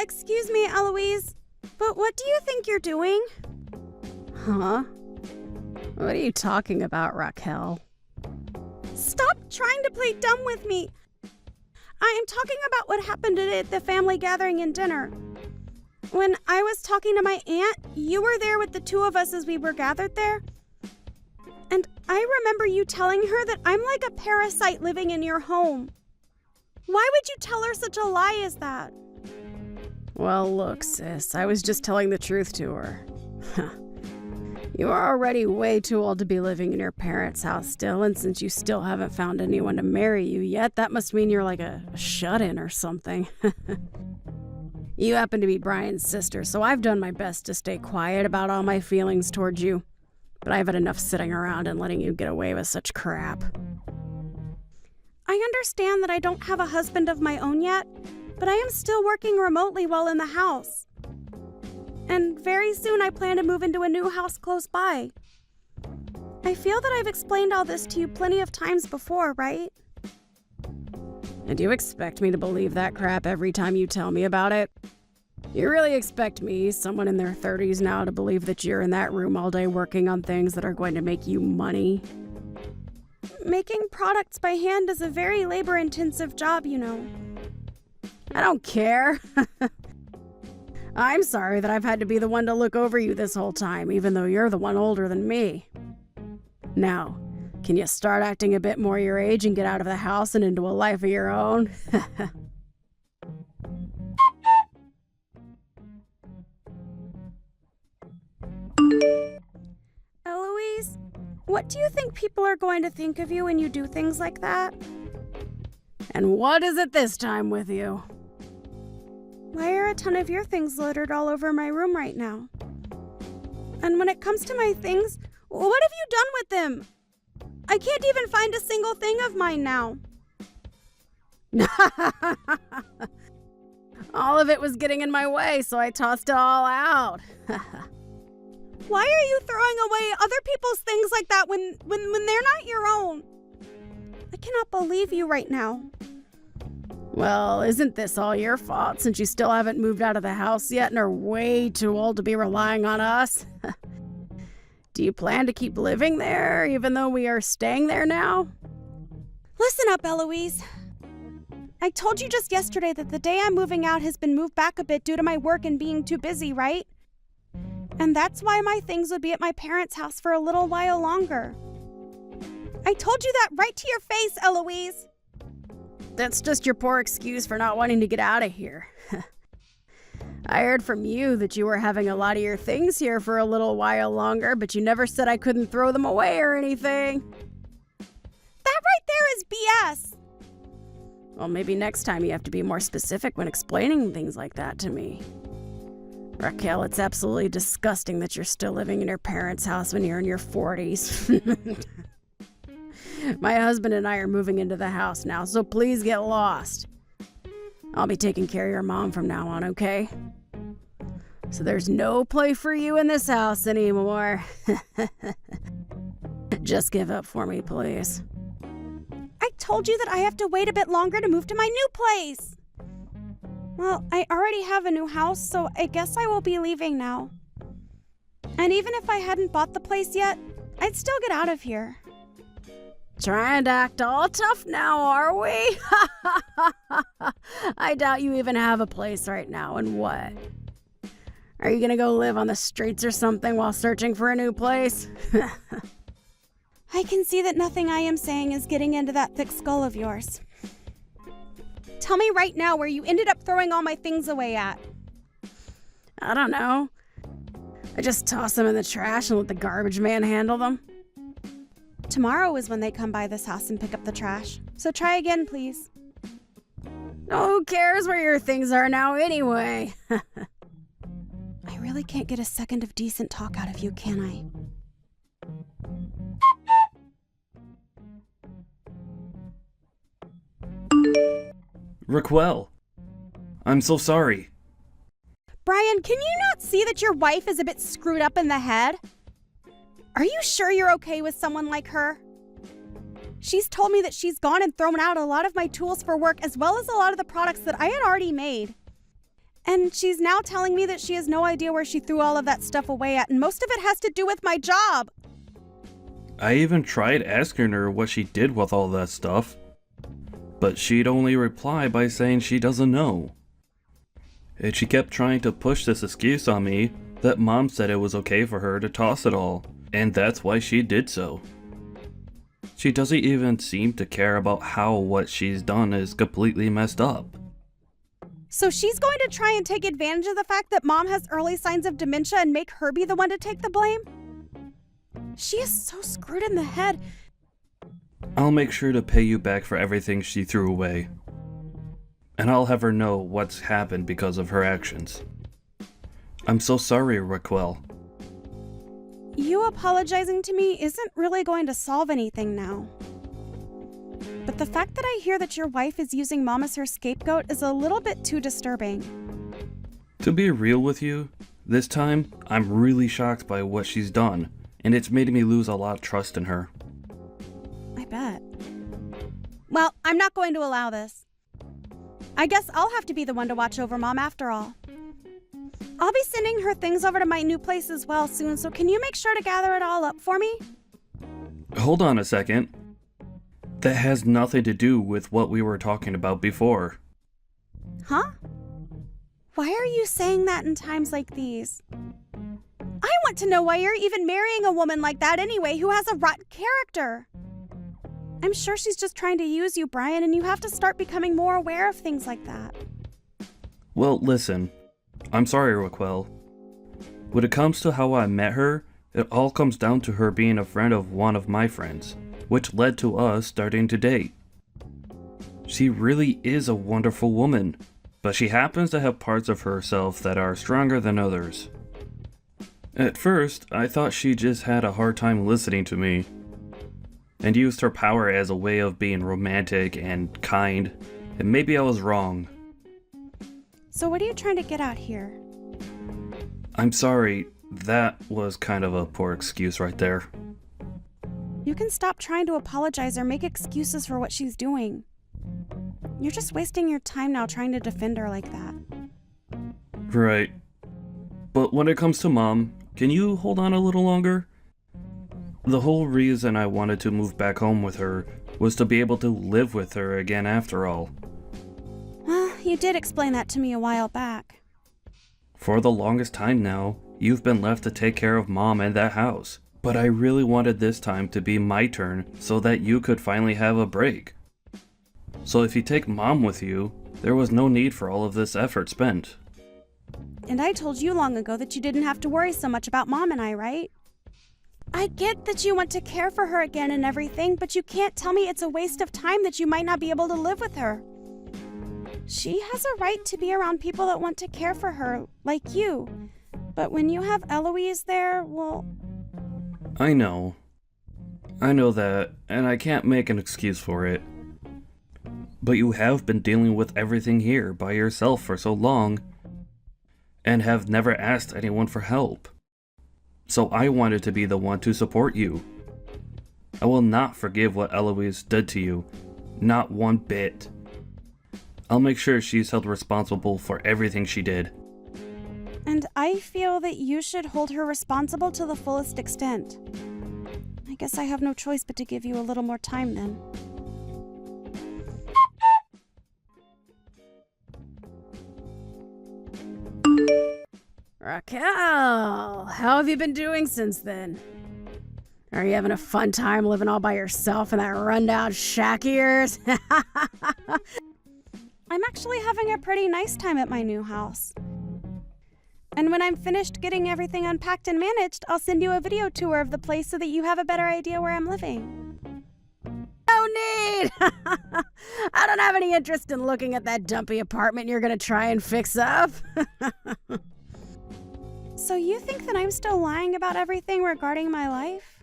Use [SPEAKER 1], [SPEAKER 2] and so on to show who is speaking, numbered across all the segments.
[SPEAKER 1] Excuse me, Eloise, but what do you think you're doing?
[SPEAKER 2] Huh? What are you talking about, Raquel?
[SPEAKER 1] Stop trying to play dumb with me. I am talking about what happened today at the family gathering and dinner. When I was talking to my aunt, you were there with the two of us as we were gathered there. And I remember you telling her that I'm like a parasite living in your home. Why would you tell her such a lie as that?
[SPEAKER 2] Well, look, sis, I was just telling the truth to her. You are already way too old to be living in your parents' house still, and since you still haven't found anyone to marry you yet, that must mean you're like a shut-in or something. You happen to be Brian's sister, so I've done my best to stay quiet about all my feelings towards you. But I've had enough sitting around and letting you get away with such crap.
[SPEAKER 1] I understand that I don't have a husband of my own yet, but I am still working remotely while in the house. And very soon I plan to move into a new house close by. I feel that I've explained all this to you plenty of times before, right?
[SPEAKER 2] And you expect me to believe that crap every time you tell me about it? You really expect me, someone in their 30s now, to believe that you're in that room all day working on things that are going to make you money?
[SPEAKER 1] Making products by hand is a very labor-intensive job, you know.
[SPEAKER 2] I don't care. I'm sorry that I've had to be the one to look over you this whole time, even though you're the one older than me. Now, can you start acting a bit more your age and get out of the house and into a life of your own?
[SPEAKER 1] Eloise, what do you think people are going to think of you when you do things like that?
[SPEAKER 2] And what is it this time with you?
[SPEAKER 1] Why are a ton of your things littered all over my room right now? And when it comes to my things, what have you done with them? I can't even find a single thing of mine now.
[SPEAKER 2] All of it was getting in my way, so I tossed it all out.
[SPEAKER 1] Why are you throwing away other people's things like that when they're not your own? I cannot believe you right now.
[SPEAKER 2] Well, isn't this all your fault since you still haven't moved out of the house yet and are way too old to be relying on us? Do you plan to keep living there even though we are staying there now?
[SPEAKER 1] Listen up, Eloise. I told you just yesterday that the day I'm moving out has been moved back a bit due to my work and being too busy, right? And that's why my things would be at my parents' house for a little while longer. I told you that right to your face, Eloise.
[SPEAKER 2] That's just your poor excuse for not wanting to get out of here. I heard from you that you were having a lot of your things here for a little while longer, but you never said I couldn't throw them away or anything.
[SPEAKER 1] That right there is BS.
[SPEAKER 2] Well, maybe next time you have to be more specific when explaining things like that to me. Raquel, it's absolutely disgusting that you're still living in your parents' house when you're in your 40s. My husband and I are moving into the house now, so please get lost. I'll be taking care of your mom from now on, okay? So there's no play for you in this house anymore. Just give up for me, please.
[SPEAKER 1] I told you that I have to wait a bit longer to move to my new place. Well, I already have a new house, so I guess I will be leaving now. And even if I hadn't bought the place yet, I'd still get out of here.
[SPEAKER 2] Trying to act all tough now, are we? I doubt you even have a place right now, and what? Are you gonna go live on the streets or something while searching for a new place?
[SPEAKER 1] I can see that nothing I am saying is getting into that thick skull of yours. Tell me right now where you ended up throwing all my things away at.
[SPEAKER 2] I don't know. I just toss them in the trash and let the garbage man handle them.
[SPEAKER 1] Tomorrow is when they come by this house and pick up the trash. So try again, please.
[SPEAKER 2] Who cares where your things are now anyway?
[SPEAKER 1] I really can't get a second of decent talk out of you, can I?
[SPEAKER 3] Raquel, I'm so sorry.
[SPEAKER 1] Brian, can you not see that your wife is a bit screwed up in the head? Are you sure you're okay with someone like her? She's told me that she's gone and thrown out a lot of my tools for work as well as a lot of the products that I had already made. And she's now telling me that she has no idea where she threw all of that stuff away at, and most of it has to do with my job.
[SPEAKER 3] I even tried asking her what she did with all that stuff, but she'd only reply by saying she doesn't know. And she kept trying to push this excuse on me that Mom said it was okay for her to toss it all, and that's why she did so. She doesn't even seem to care about how what she's done is completely messed up.
[SPEAKER 1] So she's going to try and take advantage of the fact that Mom has early signs of dementia and make her be the one to take the blame? She is so screwed in the head.
[SPEAKER 3] I'll make sure to pay you back for everything she threw away. And I'll have her know what's happened because of her actions. I'm so sorry, Raquel.
[SPEAKER 1] You apologizing to me isn't really going to solve anything now. But the fact that I hear that your wife is using Mom as her scapegoat is a little bit too disturbing.
[SPEAKER 3] To be real with you, this time, I'm really shocked by what she's done, and it's made me lose a lot of trust in her.
[SPEAKER 1] I bet. Well, I'm not going to allow this. I guess I'll have to be the one to watch over Mom after all. I'll be sending her things over to my new place as well soon, so can you make sure to gather it all up for me?
[SPEAKER 3] Hold on a second. That has nothing to do with what we were talking about before.
[SPEAKER 1] Huh? Why are you saying that in times like these? I want to know why you're even marrying a woman like that anyway, who has a rotten character. I'm sure she's just trying to use you, Brian, and you have to start becoming more aware of things like that.
[SPEAKER 3] Well, listen. I'm sorry, Raquel. When it comes to how I met her, it all comes down to her being a friend of one of my friends, which led to us starting to date. She really is a wonderful woman, but she happens to have parts of herself that are stronger than others. At first, I thought she just had a hard time listening to me, and used her power as a way of being romantic and kind, and maybe I was wrong.
[SPEAKER 1] So what are you trying to get at here?
[SPEAKER 3] I'm sorry, that was kind of a poor excuse right there.
[SPEAKER 1] You can stop trying to apologize or make excuses for what she's doing. You're just wasting your time now trying to defend her like that.
[SPEAKER 3] Right. But when it comes to Mom, can you hold on a little longer? The whole reason I wanted to move back home with her was to be able to live with her again after all.
[SPEAKER 1] Well, you did explain that to me a while back.
[SPEAKER 3] For the longest time now, you've been left to take care of Mom and that house. But I really wanted this time to be my turn so that you could finally have a break. So if you take Mom with you, there was no need for all of this effort spent.
[SPEAKER 1] And I told you long ago that you didn't have to worry so much about Mom and I, right? I get that you want to care for her again and everything, but you can't tell me it's a waste of time that you might not be able to live with her. She has a right to be around people that want to care for her, like you. But when you have Eloise there, well...
[SPEAKER 3] I know that, and I can't make an excuse for it. But you have been dealing with everything here by yourself for so long, and have never asked anyone for help. So I wanted to be the one to support you. I will not forgive what Eloise did to you, not one bit. I'll make sure she's held responsible for everything she did.
[SPEAKER 1] And I feel that you should hold her responsible to the fullest extent. I guess I have no choice but to give you a little more time then.
[SPEAKER 2] Raquel, how have you been doing since then? Are you having a fun time living all by yourself in that rundown shack of yours?
[SPEAKER 1] I'm actually having a pretty nice time at my new house. And when I'm finished getting everything unpacked and managed, I'll send you a video tour of the place so that you have a better idea where I'm living.
[SPEAKER 2] No need! I don't have any interest in looking at that dumpy apartment you're gonna try and fix up.
[SPEAKER 1] So you think that I'm still lying about everything regarding my life?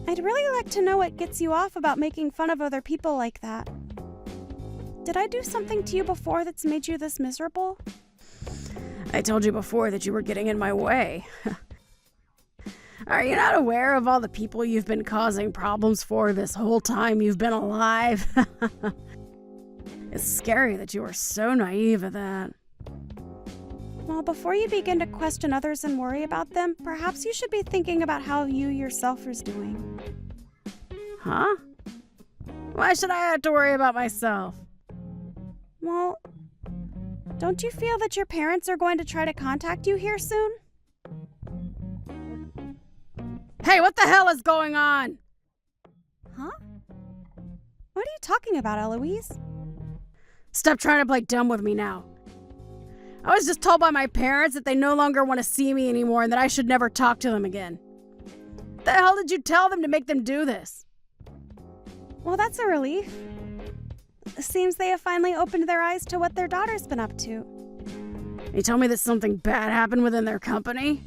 [SPEAKER 1] I'd really like to know what gets you off about making fun of other people like that. Did I do something to you before that's made you this miserable?
[SPEAKER 2] I told you before that you were getting in my way. Are you not aware of all the people you've been causing problems for this whole time you've been alive? It's scary that you were so naive at that.
[SPEAKER 1] Well, before you begin to question others and worry about them, perhaps you should be thinking about how you yourself is doing.
[SPEAKER 2] Huh? Why should I have to worry about myself?
[SPEAKER 1] Well, don't you feel that your parents are going to try to contact you here soon?
[SPEAKER 2] Hey, what the hell is going on?
[SPEAKER 1] Huh? What are you talking about, Eloise?
[SPEAKER 2] Stop trying to play dumb with me now. I was just told by my parents that they no longer want to see me anymore and that I should never talk to them again. What the hell did you tell them to make them do this?
[SPEAKER 1] Well, that's a relief. It seems they have finally opened their eyes to what their daughter's been up to.
[SPEAKER 2] You told me that something bad happened within their company?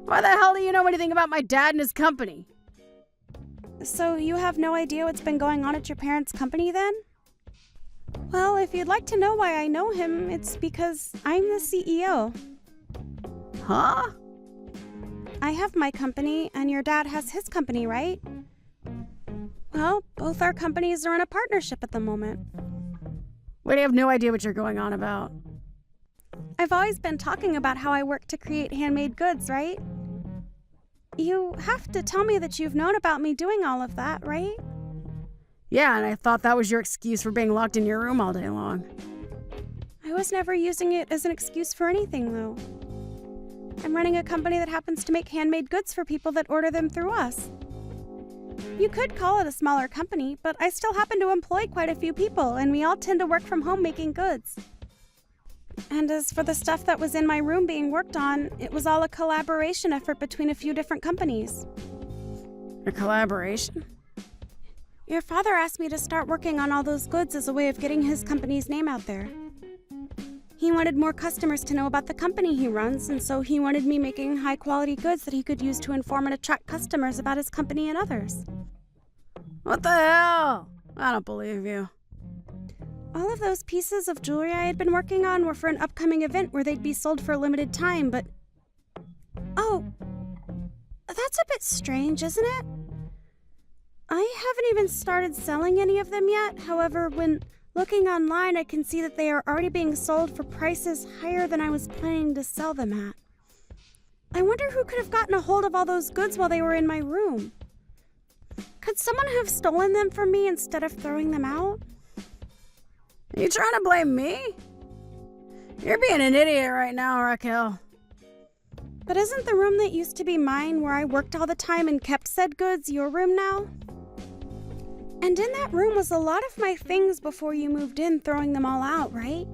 [SPEAKER 2] Why the hell do you know anything about my dad and his company?
[SPEAKER 1] So you have no idea what's been going on at your parents' company then? Well, if you'd like to know why I know him, it's because I'm the CEO.
[SPEAKER 2] Huh?
[SPEAKER 1] I have my company, and your dad has his company, right? Well, both our companies are in a partnership at the moment.
[SPEAKER 2] We have no idea what you're going on about.
[SPEAKER 1] I've always been talking about how I work to create handmade goods, right? You have to tell me that you've known about me doing all of that, right?
[SPEAKER 2] Yeah, and I thought that was your excuse for being locked in your room all day long.
[SPEAKER 1] I was never using it as an excuse for anything, though. I'm running a company that happens to make handmade goods for people that order them through us. You could call it a smaller company, but I still happen to employ quite a few people, and we all tend to work from home making goods. And as for the stuff that was in my room being worked on, it was all a collaboration effort between a few different companies.
[SPEAKER 2] A collaboration?
[SPEAKER 1] Your father asked me to start working on all those goods as a way of getting his company's name out there. He wanted more customers to know about the company he runs, and so he wanted me making high-quality goods that he could use to inform and attract customers about his company and others.
[SPEAKER 2] What the hell? I don't believe you.
[SPEAKER 1] All of those pieces of jewelry I had been working on were for an upcoming event where they'd be sold for a limited time, but... Oh, that's a bit strange, isn't it? I haven't even started selling any of them yet. However, when looking online, I can see that they are already being sold for prices higher than I was planning to sell them at. I wonder who could have gotten a hold of all those goods while they were in my room. Could someone have stolen them from me instead of throwing them out?
[SPEAKER 2] Are you trying to blame me? You're being an idiot right now, Raquel.
[SPEAKER 1] But isn't the room that used to be mine, where I worked all the time and kept said goods, your room now? And in that room was a lot of my things before you moved in, throwing them all out, right?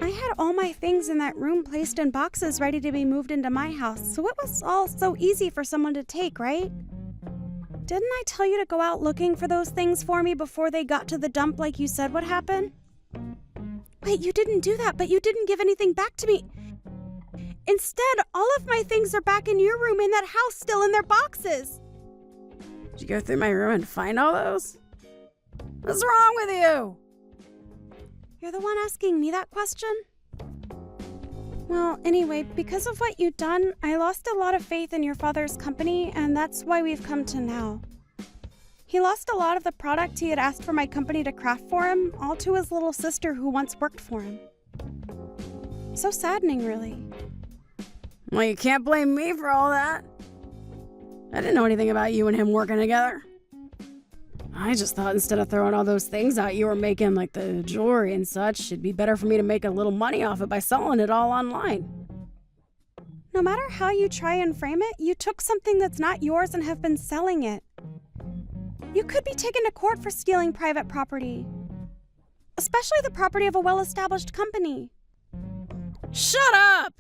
[SPEAKER 1] I had all my things in that room placed in boxes ready to be moved into my house, so it was all so easy for someone to take, right? Didn't I tell you to go out looking for those things for me before they got to the dump like you said would happen? Wait, you didn't do that, but you didn't give anything back to me. Instead, all of my things are back in your room in that house, still in their boxes.
[SPEAKER 2] Did you go through my room and find all those? What's wrong with you?
[SPEAKER 1] You're the one asking me that question? Well, anyway, because of what you've done, I lost a lot of faith in your father's company, and that's why we've come to now. He lost a lot of the product he had asked for my company to craft for him, all to his little sister who once worked for him. So saddening, really.
[SPEAKER 2] Well, you can't blame me for all that. I didn't know anything about you and him working together. I just thought instead of throwing all those things out you were making, like the jewelry and such, it'd be better for me to make a little money off it by selling it all online.
[SPEAKER 1] No matter how you try and frame it, you took something that's not yours and have been selling it. You could be taken to court for stealing private property, especially the property of a well-established company.
[SPEAKER 2] Shut up!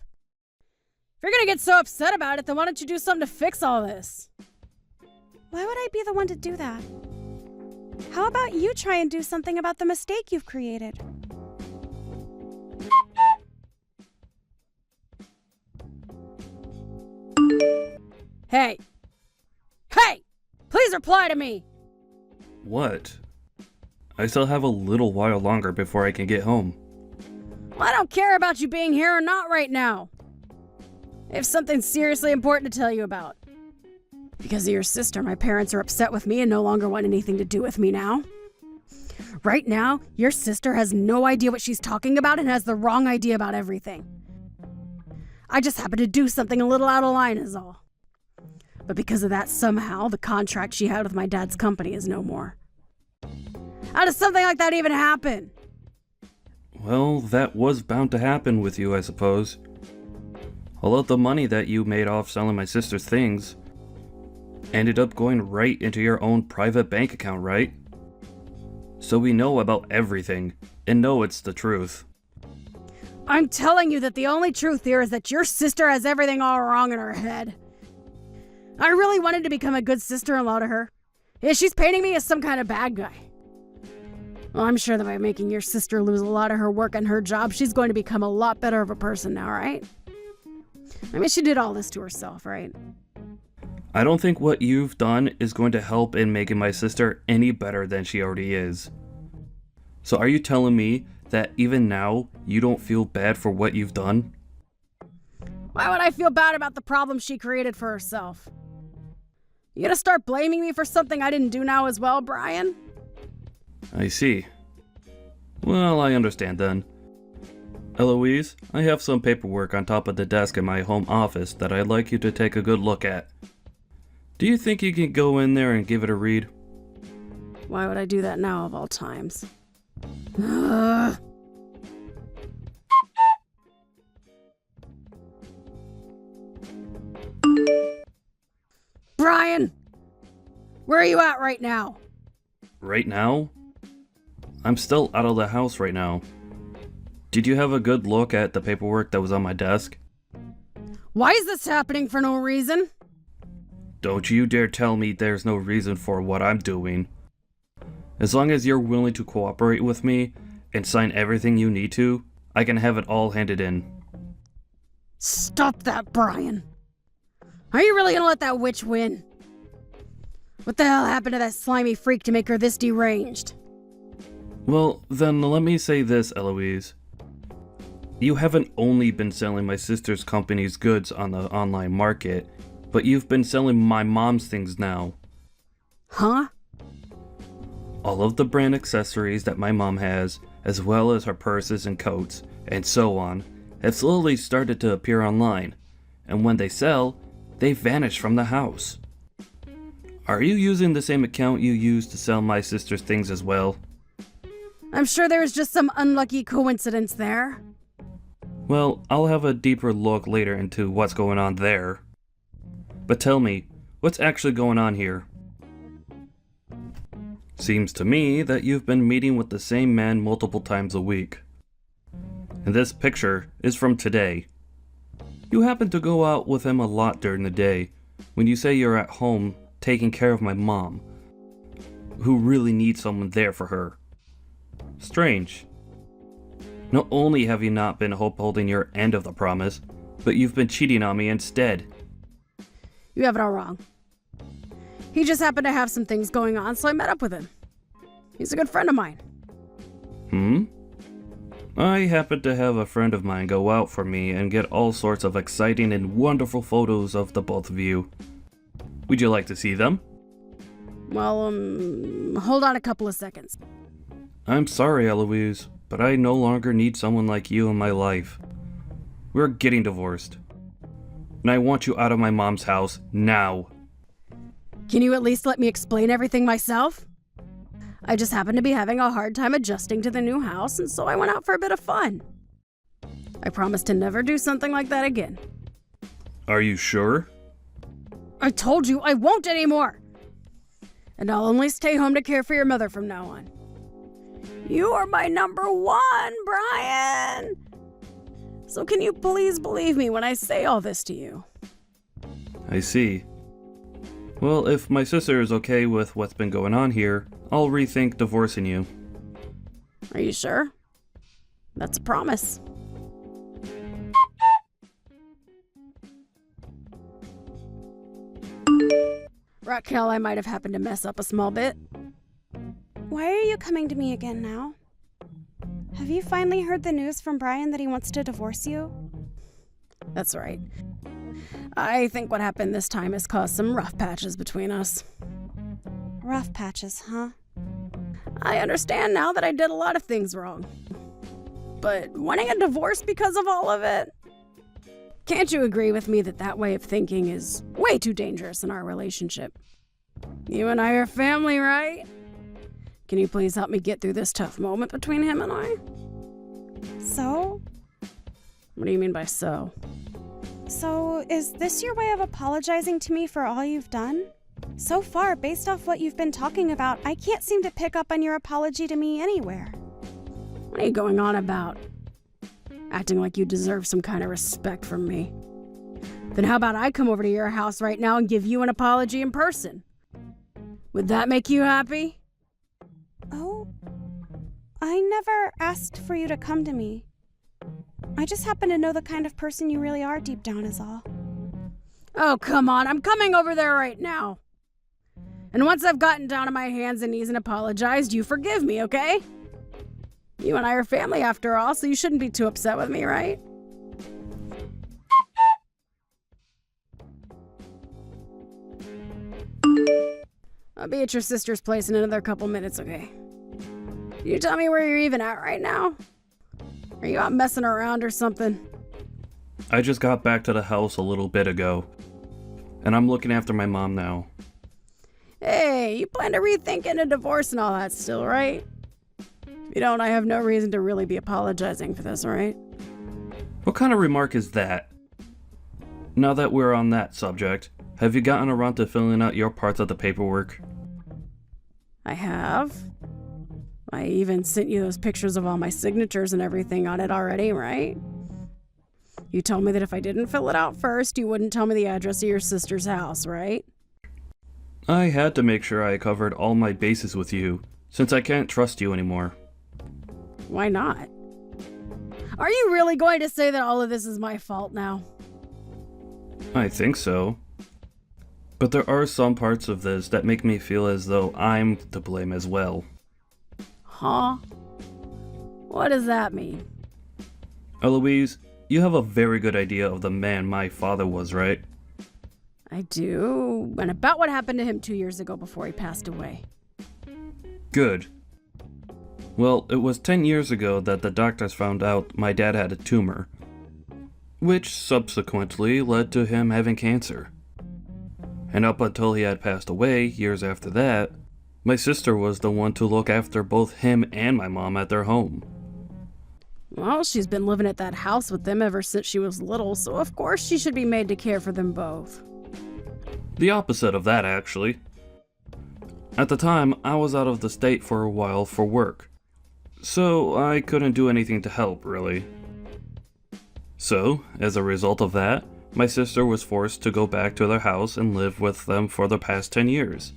[SPEAKER 2] If you're gonna get so upset about it, then why don't you do something to fix all this?
[SPEAKER 1] Why would I be the one to do that? How about you try and do something about the mistake you've created?
[SPEAKER 2] Hey! Hey! Please reply to me!
[SPEAKER 3] What? I still have a little while longer before I can get home.
[SPEAKER 2] Well, I don't care about you being here or not right now. I have something seriously important to tell you about. Because of your sister, my parents are upset with me and no longer want anything to do with me now. Right now, your sister has no idea what she's talking about and has the wrong idea about everything. I just happened to do something a little out of line is all. But because of that, somehow, the contract she had with my dad's company is no more. How does something like that even happen?
[SPEAKER 3] Well, that was bound to happen with you, I suppose. All of the money that you made off selling my sister's things ended up going right into your own private bank account, right? So we know about everything, and know it's the truth.
[SPEAKER 2] I'm telling you that the only truth here is that your sister has everything all wrong in her head. I really wanted to become a good sister-in-law to her. Yeah, she's painting me as some kind of bad guy. Well, I'm sure that by making your sister lose a lot of her work and her job, she's going to become a lot better of a person now, right? I mean, she did all this to herself, right?
[SPEAKER 3] I don't think what you've done is going to help in making my sister any better than she already is. So are you telling me that even now, you don't feel bad for what you've done?
[SPEAKER 2] Why would I feel bad about the problem she created for herself? You gonna start blaming me for something I didn't do now as well, Brian?
[SPEAKER 3] I see. Well, I understand then. Eloise, I have some paperwork on top of the desk in my home office that I'd like you to take a good look at. Do you think you can go in there and give it a read?
[SPEAKER 2] Why would I do that now of all times? Ugh. Brian! Where are you at right now?
[SPEAKER 3] Right now? I'm still out of the house right now. Did you have a good look at the paperwork that was on my desk?
[SPEAKER 2] Why is this happening for no reason?
[SPEAKER 3] Don't you dare tell me there's no reason for what I'm doing. As long as you're willing to cooperate with me and sign everything you need to, I can have it all handed in.
[SPEAKER 2] Stop that, Brian. Are you really gonna let that witch win? What the hell happened to that slimy freak to make her this deranged?
[SPEAKER 3] Well, then let me say this, Eloise. You haven't only been selling my sister's company's goods on the online market, but you've been selling my mom's things now.
[SPEAKER 2] Huh?
[SPEAKER 3] All of the brand accessories that my mom has, as well as her purses and coats, and so on, have slowly started to appear online, and when they sell, they vanish from the house. Are you using the same account you used to sell my sister's things as well?
[SPEAKER 2] I'm sure there was just some unlucky coincidence there.
[SPEAKER 3] Well, I'll have a deeper look later into what's going on there. But tell me, what's actually going on here? Seems to me that you've been meeting with the same man multiple times a week. And this picture is from today. You happen to go out with him a lot during the day, when you say you're at home taking care of my mom, who really needs someone there for her. Strange. Not only have you not been upholding your end of the promise, but you've been cheating on me instead.
[SPEAKER 2] You have it all wrong. He just happened to have some things going on, so I met up with him. He's a good friend of mine.
[SPEAKER 3] I happen to have a friend of mine go out for me and get all sorts of exciting and wonderful photos of the both of you. Would you like to see them?
[SPEAKER 2] Well, hold on a couple of seconds.
[SPEAKER 3] I'm sorry, Eloise, but I no longer need someone like you in my life. We're getting divorced. And I want you out of my mom's house now.
[SPEAKER 2] Can you at least let me explain everything myself? I just happened to be having a hard time adjusting to the new house, and so I went out for a bit of fun. I promise to never do something like that again.
[SPEAKER 3] Are you sure?
[SPEAKER 2] I told you I won't anymore! And I'll only stay home to care for your mother from now on. You are my number one, Brian! So can you please believe me when I say all this to you?
[SPEAKER 3] I see. Well, if my sister is okay with what's been going on here, I'll rethink divorcing you.
[SPEAKER 2] Are you sure? That's a promise. Raquel, I might have happened to mess up a small bit.
[SPEAKER 1] Why are you coming to me again now? Have you finally heard the news from Brian that he wants to divorce you?
[SPEAKER 2] That's right. I think what happened this time has caused some rough patches between us.
[SPEAKER 1] Rough patches, huh?
[SPEAKER 2] I understand now that I did a lot of things wrong. But wanting a divorce because of all of it? Can't you agree with me that that way of thinking is way too dangerous in our relationship? You and I are family, right? Can you please help me get through this tough moment between him and I?
[SPEAKER 1] So?
[SPEAKER 2] What do you mean by so?
[SPEAKER 1] So, is this your way of apologizing to me for all you've done? So far, based off what you've been talking about, I can't seem to pick up on your apology to me anywhere.
[SPEAKER 2] What are you going on about? Acting like you deserve some kind of respect from me. Then how about I come over to your house right now and give you an apology in person? Would that make you happy?
[SPEAKER 1] Oh, I never asked for you to come to me. I just happen to know the kind of person you really are deep down is all.
[SPEAKER 2] Oh, come on. I'm coming over there right now. And once I've gotten down on my hands and knees and apologized, you forgive me, okay? You and I are family after all, so you shouldn't be too upset with me, right? I'll be at your sister's place in another couple minutes, okay? Can you tell me where you're even at right now? Are you out messing around or something?
[SPEAKER 3] I just got back to the house a little bit ago, and I'm looking after my mom now.
[SPEAKER 2] Hey, you plan to rethink a divorce and all that still, right? If you don't, I have no reason to really be apologizing for this, right?
[SPEAKER 3] What kind of remark is that? Now that we're on that subject, have you gotten around to filling out your parts of the paperwork?
[SPEAKER 2] I have. I even sent you those pictures of all my signatures and everything on it already, right? You told me that if I didn't fill it out first, you wouldn't tell me the address of your sister's house, right?
[SPEAKER 3] I had to make sure I covered all my bases with you, since I can't trust you anymore.
[SPEAKER 2] Why not? Are you really going to say that all of this is my fault now?
[SPEAKER 3] I think so. But there are some parts of this that make me feel as though I'm to blame as well.
[SPEAKER 2] Huh? What does that mean?
[SPEAKER 3] Eloise, you have a very good idea of the man my father was, right?
[SPEAKER 2] I do. And about what happened to him 2 years ago before he passed away.
[SPEAKER 3] Good. Well, it was 10 years ago that the doctors found out my dad had a tumor, which subsequently led to him having cancer. And up until he had passed away, years after that, my sister was the one to look after both him and my mom at their home.
[SPEAKER 2] Well, she's been living at that house with them ever since she was little, so of course she should be made to care for them both.
[SPEAKER 3] The opposite of that, actually. At the time, I was out of the state for a while for work, so I couldn't do anything to help, really. So, as a result of that, my sister was forced to go back to their house and live with them for the past 10 years.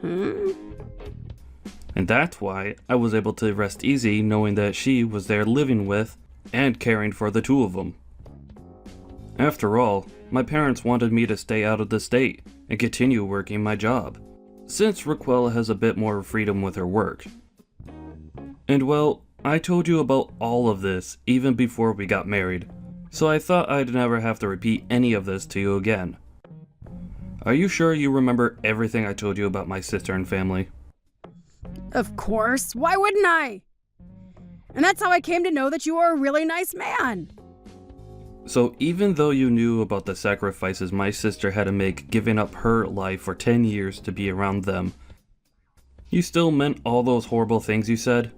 [SPEAKER 3] And that's why I was able to rest easy knowing that she was there living with and caring for the two of them. After all, my parents wanted me to stay out of the state and continue working my job, since Raquel has a bit more freedom with her work. And well, I told you about all of this even before we got married, so I thought I'd never have to repeat any of this to you again. Are you sure you remember everything I told you about my sister and family?
[SPEAKER 2] Of course. Why wouldn't I? And that's how I came to know that you are a really nice man.
[SPEAKER 3] So even though you knew about the sacrifices my sister had to make giving up her life for 10 years to be around them, you still meant all those horrible things you said?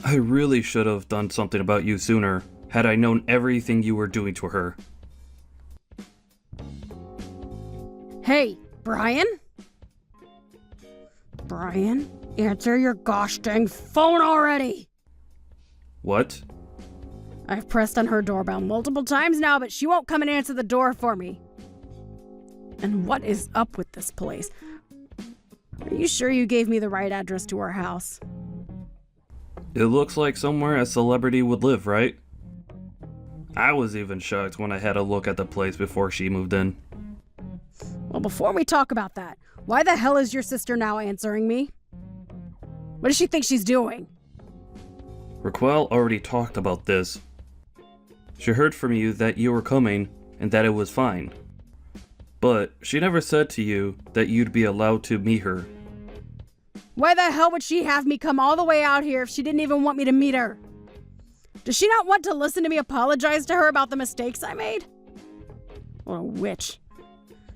[SPEAKER 3] I really should have done something about you sooner, had I known everything you were doing to her.
[SPEAKER 2] Hey, Brian? Brian, answer your gosh dang phone already!
[SPEAKER 3] What?
[SPEAKER 2] I've pressed on her doorbell multiple times now, but she won't come and answer the door for me. And what is up with this place? Are you sure you gave me the right address to her house?
[SPEAKER 3] It looks like somewhere a celebrity would live, right? I was even shocked when I had a look at the place before she moved in.
[SPEAKER 2] Well, before we talk about that, why the hell is your sister now answering me? What does she think she's doing?
[SPEAKER 3] Raquel already talked about this. She heard from you that you were coming and that it was fine. But she never said to you that you'd be allowed to meet her.
[SPEAKER 2] Why the hell would she have me come all the way out here if she didn't even want me to meet her? Does she not want to listen to me apologize to her about the mistakes I made? What a witch.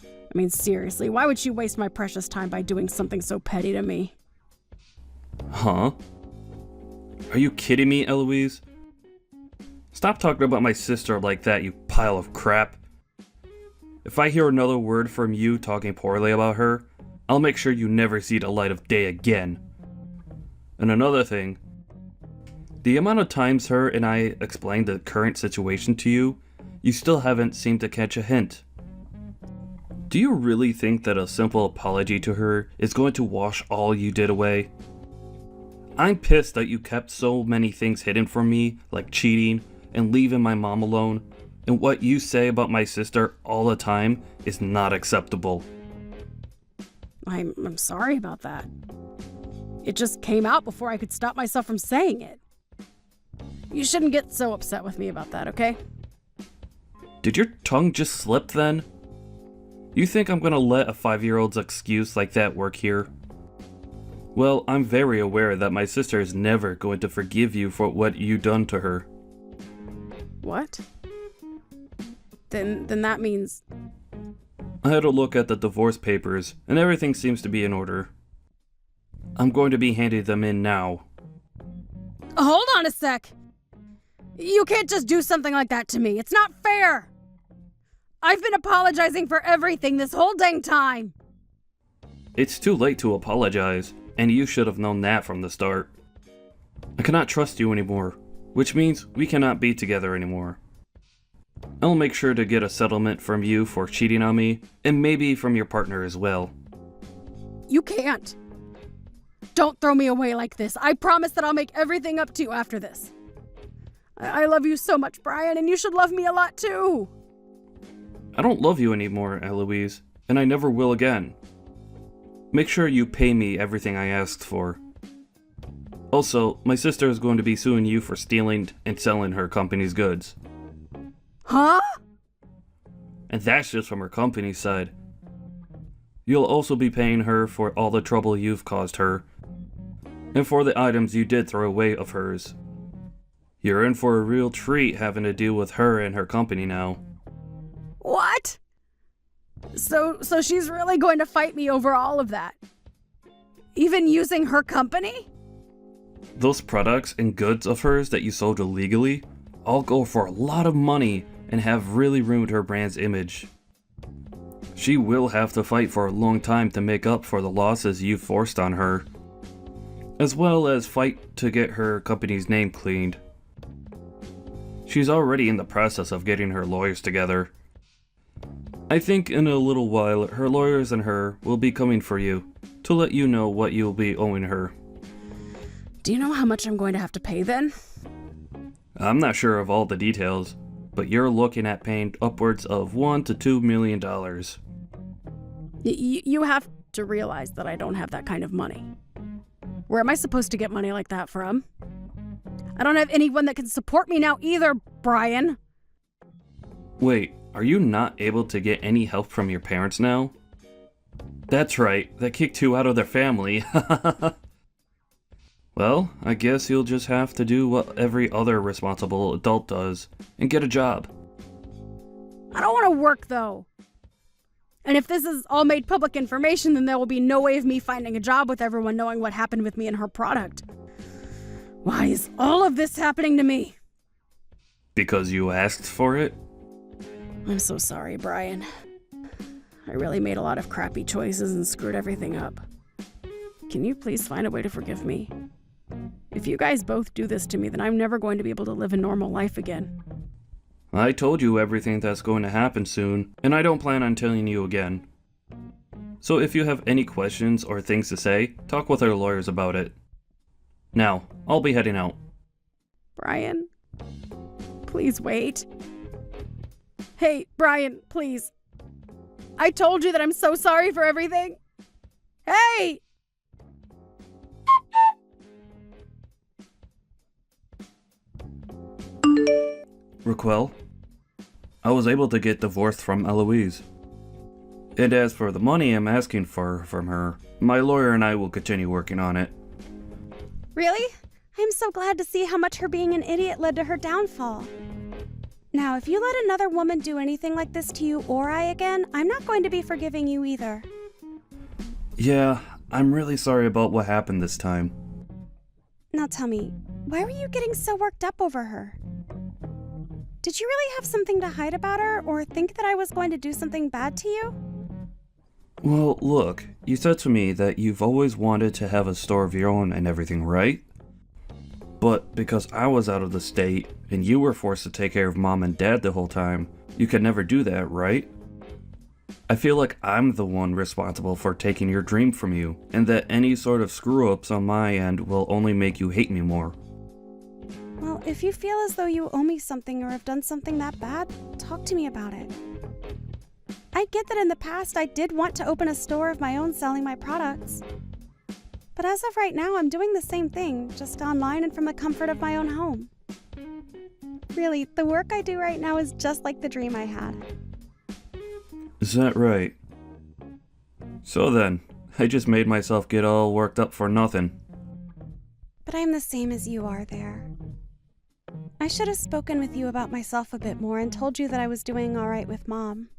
[SPEAKER 2] I mean, seriously, why would she waste my precious time by doing something so petty to me?
[SPEAKER 3] Huh? Are you kidding me, Eloise? Stop talking about my sister like that, you pile of crap. If I hear another word from you talking poorly about her, I'll make sure you never see the light of day again. And another thing, the amount of times her and I explained the current situation to you, you still haven't seemed to catch a hint. Do you really think that a simple apology to her is going to wash all you did away? I'm pissed that you kept so many things hidden from me, like cheating and leaving my mom alone, and what you say about my sister all the time is not acceptable.
[SPEAKER 2] I'm sorry about that. It just came out before I could stop myself from saying it. You shouldn't get so upset with me about that, okay?
[SPEAKER 3] Did your tongue just slip then? You think I'm gonna let a 5-year-old's excuse like that work here? Well, I'm very aware that my sister is never going to forgive you for what you done to her.
[SPEAKER 2] What? Then that means...
[SPEAKER 3] I had a look at the divorce papers, and everything seems to be in order. I'm going to be handing them in now.
[SPEAKER 2] Hold on a sec! You can't just do something like that to me. It's not fair! I've been apologizing for everything this whole dang time!
[SPEAKER 3] It's too late to apologize, and you should have known that from the start. I cannot trust you anymore, which means we cannot be together anymore. I'll make sure to get a settlement from you for cheating on me, and maybe from your partner as well.
[SPEAKER 2] You can't. Don't throw me away like this. I promise that I'll make everything up to you after this. I love you so much, Brian, and you should love me a lot too.
[SPEAKER 3] I don't love you anymore, Eloise, and I never will again. Make sure you pay me everything I asked for. Also, my sister is going to be suing you for stealing and selling her company's goods.
[SPEAKER 2] Huh?
[SPEAKER 3] And that's just from her company's side. You'll also be paying her for all the trouble you've caused her, and for the items you did throw away of hers. You're in for a real treat having to deal with her and her company now.
[SPEAKER 2] What? So she's really going to fight me over all of that? Even using her company?
[SPEAKER 3] Those products and goods of hers that you sold illegally all go for a lot of money and have really ruined her brand's image. She will have to fight for a long time to make up for the losses you forced on her, as well as fight to get her company's name cleaned. She's already in the process of getting her lawyers together. I think in a little while her lawyers and her will be coming for you to let you know what you'll be owing her.
[SPEAKER 2] Do you know how much I'm going to have to pay then?
[SPEAKER 3] I'm not sure of all the details, but you're looking at paying upwards of $1 to $2 million.
[SPEAKER 2] You have to realize that I don't have that kind of money. Where am I supposed to get money like that from? I don't have anyone that can support me now either, Brian.
[SPEAKER 3] Wait, are you not able to get any help from your parents now? That's right, they kicked you out of their family. Well, I guess you'll just have to do what every other responsible adult does and get a job.
[SPEAKER 2] I don't want to work, though. And if this is all made public information, then there will be no way of me finding a job with everyone knowing what happened with me and her product. Why is all of this happening to me?
[SPEAKER 3] Because you asked for it?
[SPEAKER 2] I'm so sorry, Brian. I really made a lot of crappy choices and screwed everything up. Can you please find a way to forgive me? If you guys both do this to me, then I'm never going to be able to live a normal life again.
[SPEAKER 3] I told you everything that's going to happen soon, and I don't plan on telling you again. So if you have any questions or things to say, talk with our lawyers about it. Now, I'll be heading out.
[SPEAKER 2] Brian, please wait. Hey, Brian, please. I told you that I'm so sorry for everything. Hey!
[SPEAKER 3] Raquel, I was able to get divorced from Eloise. And as for the money I'm asking for from her, my lawyer and I will continue working on it.
[SPEAKER 1] Really? I'm so glad to see how much her being an idiot led to her downfall. Now, if you let another woman do anything like this to you or I again, I'm not going to be forgiving you either.
[SPEAKER 3] Yeah, I'm really sorry about what happened this time.
[SPEAKER 1] Now tell me, why were you getting so worked up over her? Did you really have something to hide about her, or think that I was going to do something bad to you?
[SPEAKER 3] Well, look, you said to me that you've always wanted to have a store of your own and everything, right? But because I was out of the state, and you were forced to take care of Mom and Dad the whole time, you could never do that, right? I feel like I'm the one responsible for taking your dream from you, and that any sort of screw-ups on my end will only make you hate me more.
[SPEAKER 1] Well, if you feel as though you owe me something or have done something that bad, talk to me about it. I get that in the past I did want to open a store of my own selling my products. But as of right now, I'm doing the same thing, just online and from the comfort of my own home. Really, the work I do right now is just like the dream I had.
[SPEAKER 3] Is that right? So then, I just made myself get all worked up for nothing.
[SPEAKER 1] But I'm the same as you are there. I should have spoken with you about myself a bit more and told you that I was doing all right with Mom.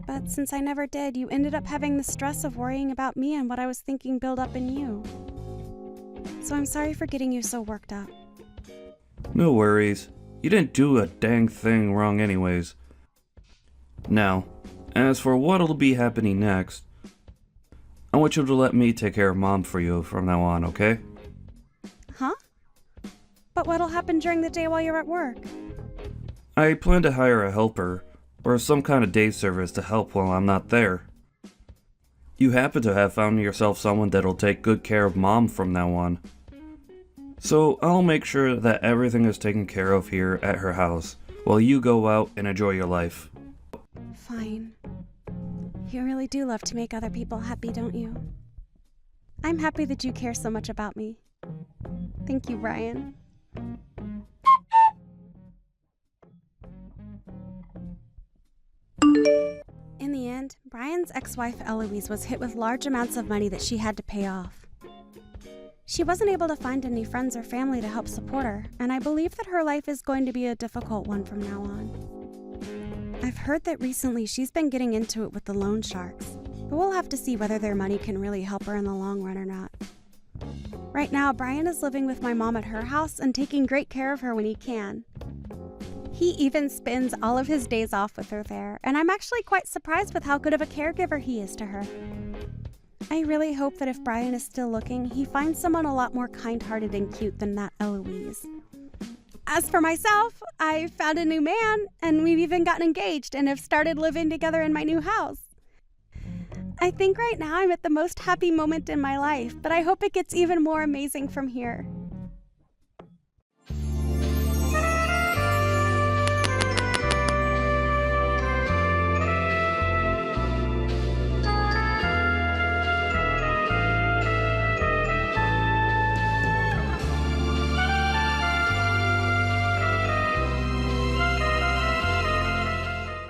[SPEAKER 1] But since I never did, you ended up having the stress of worrying about me and what I was thinking build up in you. So I'm sorry for getting you so worked up.
[SPEAKER 3] No worries. You didn't do a dang thing wrong anyways. Now, as for what'll be happening next, I want you to let me take care of Mom for you from now on, okay?
[SPEAKER 1] Huh? But what'll happen during the day while you're at work?
[SPEAKER 3] I plan to hire a helper, or some kind of day service to help while I'm not there. You happen to have found yourself someone that'll take good care of Mom from now on. So I'll make sure that everything is taken care of here at her house, while you go out and enjoy your life.
[SPEAKER 1] Fine. You really do love to make other people happy, don't you? I'm happy that you care so much about me. Thank you, Brian. In the end, Brian's ex-wife Eloise was hit with large amounts of money that she had to pay off. She wasn't able to find any friends or family to help support her, and I believe that her life is going to be a difficult one from now on. I've heard that recently she's been getting into it with the loan sharks, but we'll have to see whether their money can really help her in the long run or not. Right now, Brian is living with my mom at her house and taking great care of her when he can. He even spends all of his days off with her there, and I'm actually quite surprised with how good of a caregiver he is to her. I really hope that if Brian is still looking, he finds someone a lot more kind-hearted and cute than that Eloise. As for myself, I found a new man, and we've even gotten engaged and have started living together in my new house. I think right now I'm at the most happy moment in my life, but I hope it gets even more amazing from here.